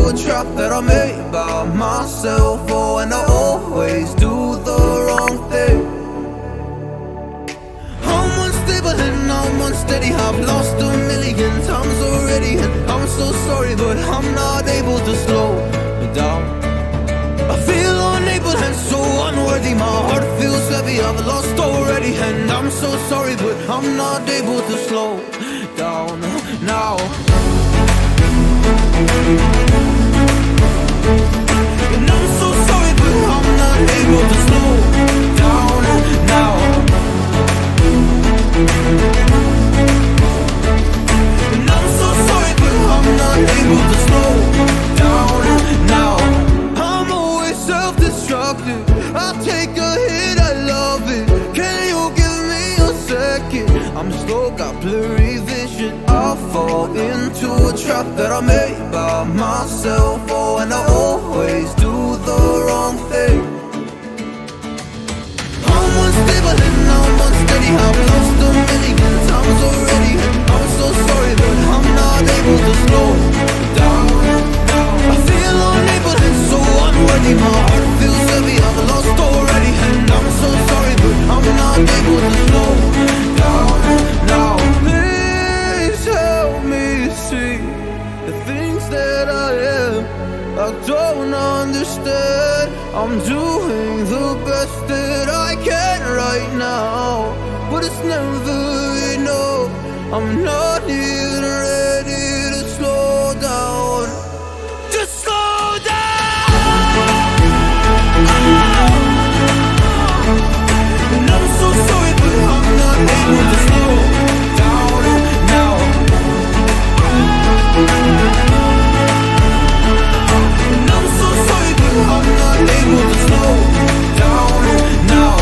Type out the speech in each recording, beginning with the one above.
a trap that I made by myself. Oh, and I always do the wrong thing. I'm unstable and I'm unsteady. I've lost a million times already, and I'm so sorry, but I'm not able to slow down. I feel unable and so unworthy. My heart feels heavy, I've lost already, and I'm so sorry, but I'm not able to slow down now. And I'm so sorry, but I'm not able to slow down now. And I'm so sorry, but I'm not able to slow down now. I'm always self-destructive. I take a hit, I love it. Can you give me a second? I'm slow, got blurry vision. I fall into a trap that I made by myself. Oh, and I always do the wrong thing. I'm unstable and I'm unsteady. I've lost a million times already, and I'm so sorry, but I'm not able to slow down. I feel unable and so unworthy. My heart feels heavy, I've lost already, and I'm so sorry, but I'm not able to slow down now. Please help me see the things that I am. I don't understand. I'm doing the best that I can right now, but it's never enough. I'm not even ready to slow down. Just slow down. And I'm so sorry, but I'm not able to slow down now. And I'm so sorry, but I'm not able to slow down now.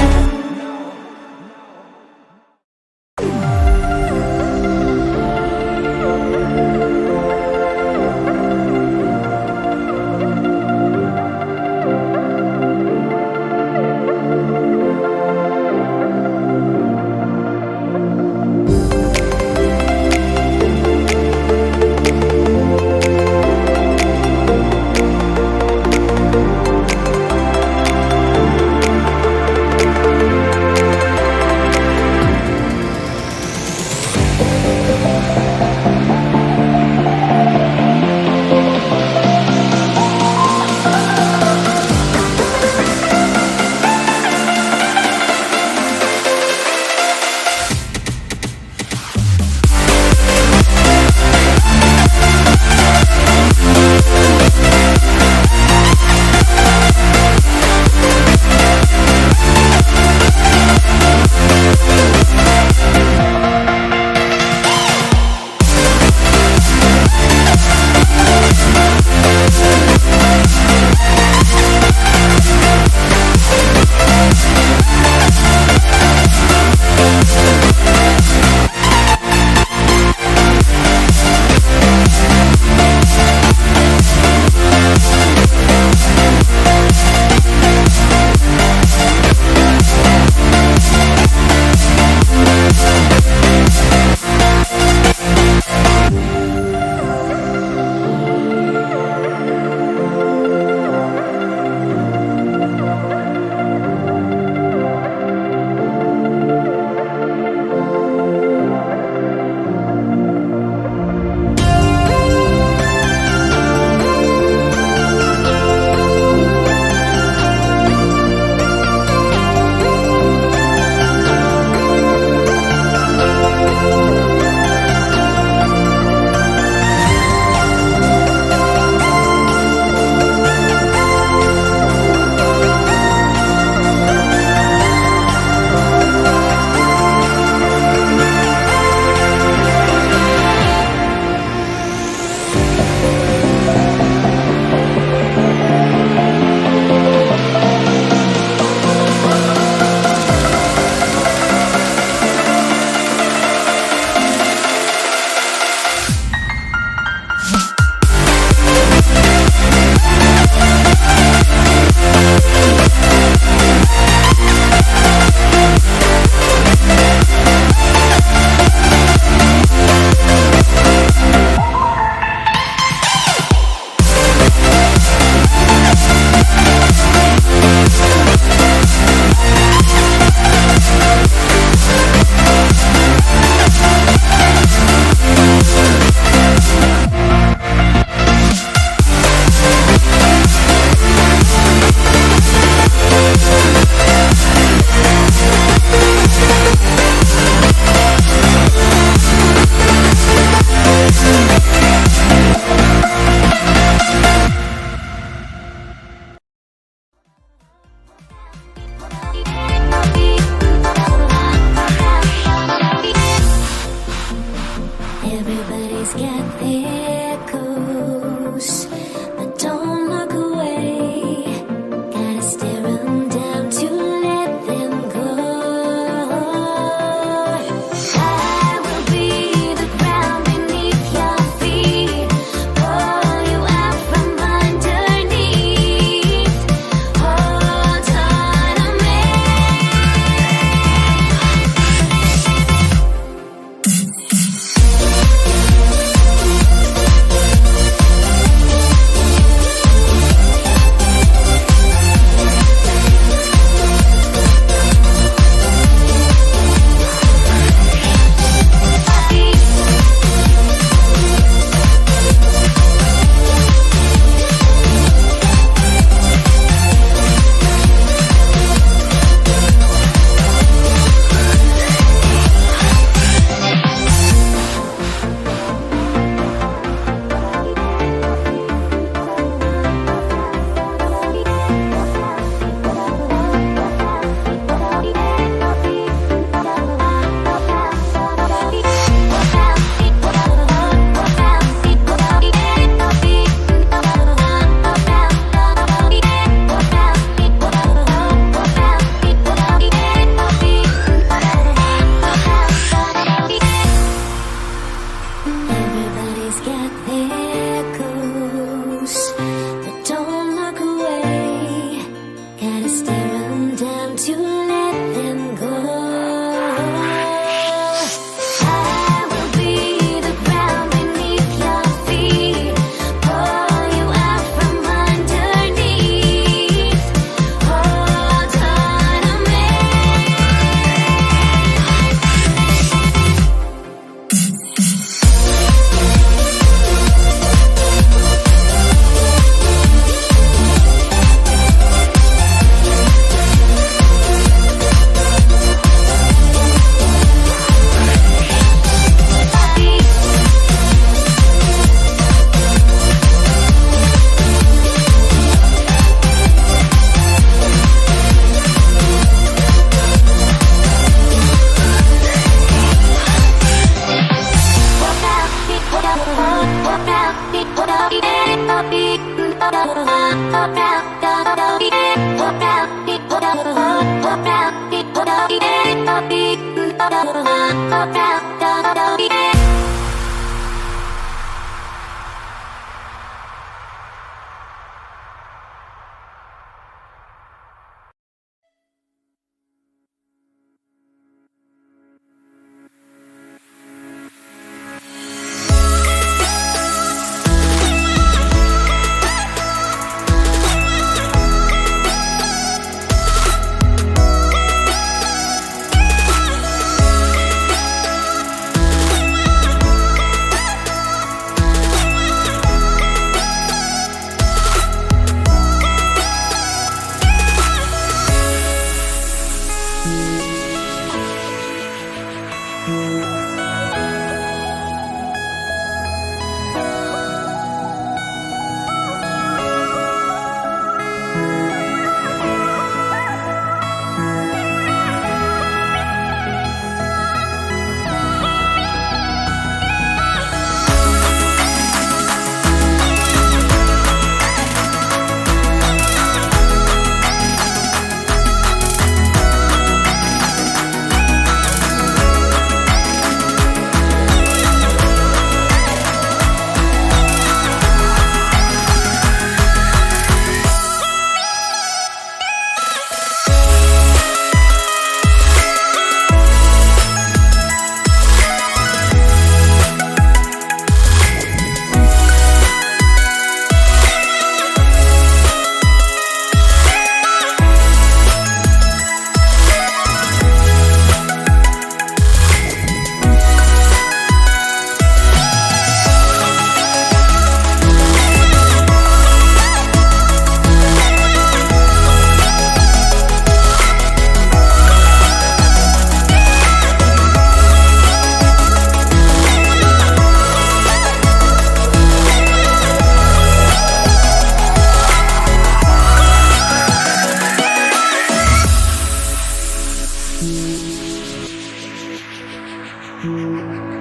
Thank